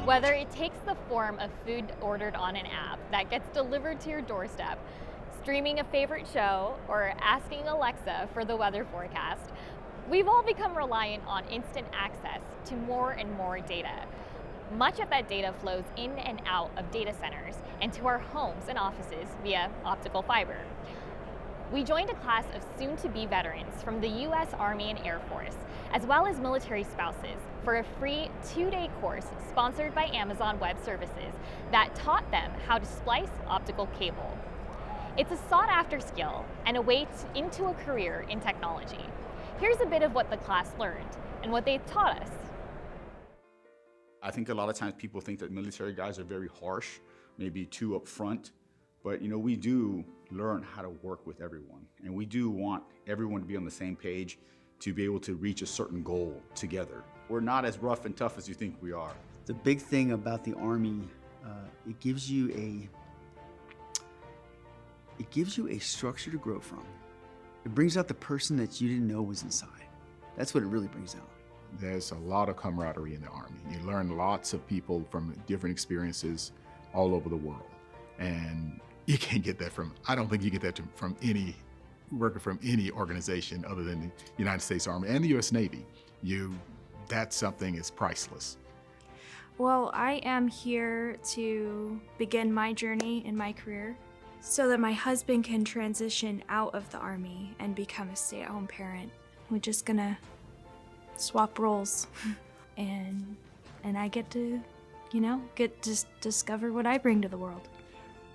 Whether it takes the form of food ordered on an app that gets delivered to your doorstep, streaming a favorite show, or asking Alexa for the weather forecast, we've all become reliant on instant access to more and more data. Much of that data flows in and out of data centers and to our homes and offices via optical fiber. We joined a class of soon-to-be veterans from the U.S. Army and Air Force, as well as military spouses, for a free 2-day course sponsored by Amazon Web Services that taught them how to splice optical cable. It's a sought-after skill and a way into a career in technology. Here's a bit of what the class learned and what they taught us. I think a lot of times people think that military guys are very harsh, maybe too upfront, but we do learn how to work with everyone, and we do want everyone to be on the same page to be able to reach a certain goal together. We're not as rough and tough as you think we are. The big thing about the Army, it gives you a structure to grow from. It brings out the person that you didn't know was inside. That's what it really brings out. There's a lot of camaraderie in the Army. You learn lots of people from different experiences all over the world. And you can't get that I don't think you get that from working from any organization other than the United States Army and the U.S. Navy. That's something is priceless. Well, I am here to begin my journey in my career so that my husband can transition out of the Army and become a stay-at-home parent. We're just gonna swap roles and I get to, discover what I bring to the world.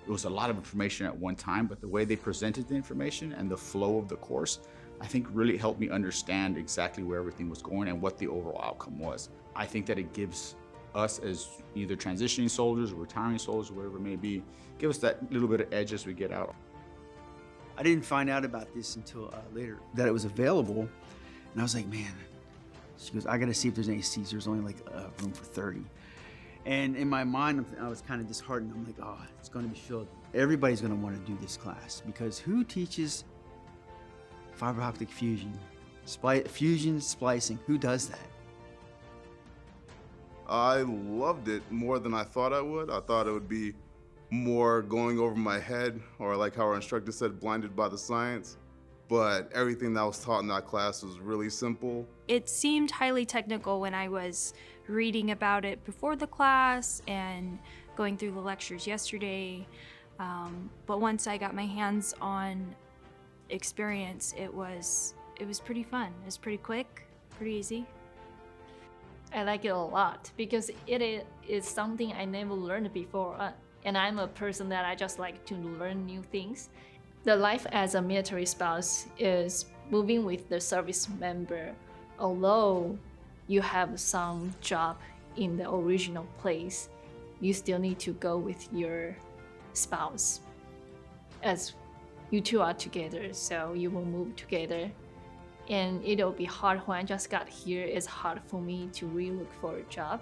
It was a lot of information at one time, but the way they presented the information and the flow of the course, I think really helped me understand exactly where everything was going and what the overall outcome was. I think that it gives us as either transitioning soldiers or retiring soldiers, whatever it may be, give us that little bit of edge as we get out. I didn't find out about this until later, that it was available, and I was like, man. She goes, I gotta see if there's any seats. There's only like room for 30. And in my mind, I was kind of disheartened. I'm like, oh, it's gonna be filled. Everybody's gonna wanna do this class, because who teaches fiber optic fusion? Fusion, splicing, who does that? I loved it more than I thought I would. I thought it would be more going over my head, or like how our instructor said, blinded by the science. But everything that was taught in that class was really simple. It seemed highly technical when I was reading about it before the class and going through the lectures yesterday. But once I got my hands on experience, it was pretty fun. It was pretty quick, pretty easy. I like it a lot because it is something I never learned before. And I'm a person that I just like to learn new things. The life as a military spouse is moving with the service member. Although you have some job in the original place, you still need to go with your spouse, as you two are together, so you will move together. And it'll be hard when I just got here. It's hard for me to re-look for a job.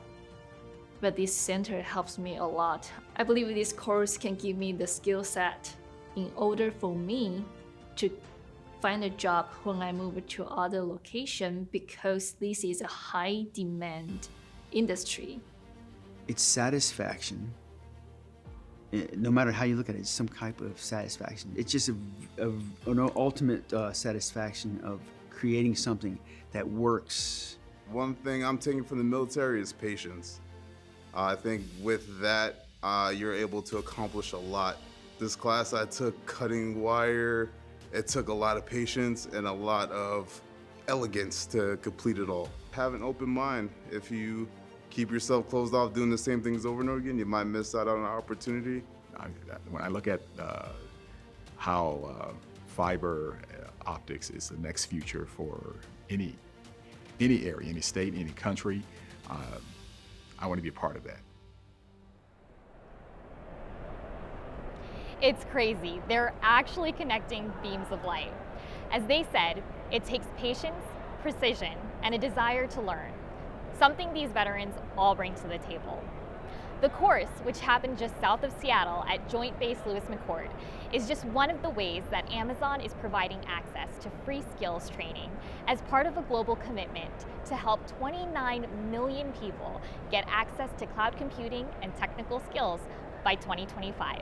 But this center helps me a lot. I believe this course can give me the skill set in order for me to find a job when I move to other location, because this is a high demand industry. It's satisfaction. No matter how you look at it, it's some type of satisfaction. It's just an ultimate satisfaction of creating something that works. One thing I'm taking from the military is patience. I think with that, you're able to accomplish a lot. This class I took, cutting wire, it took a lot of patience and a lot of elegance to complete it all. Have an open mind. If you keep yourself closed off doing the same things over and over again, you might miss out on an opportunity. When I look at how fiber optics is the next future for any area, any state, any country, I want to be a part of that. It's crazy. They're actually connecting beams of light. As they said, it takes patience, precision, and a desire to learn, something these veterans all bring to the table. The course, which happened just south of Seattle at Joint Base Lewis-McChord, is just one of the ways that Amazon is providing access to free skills training as part of a global commitment to help 29 million people get access to cloud computing and technical skills by 2025.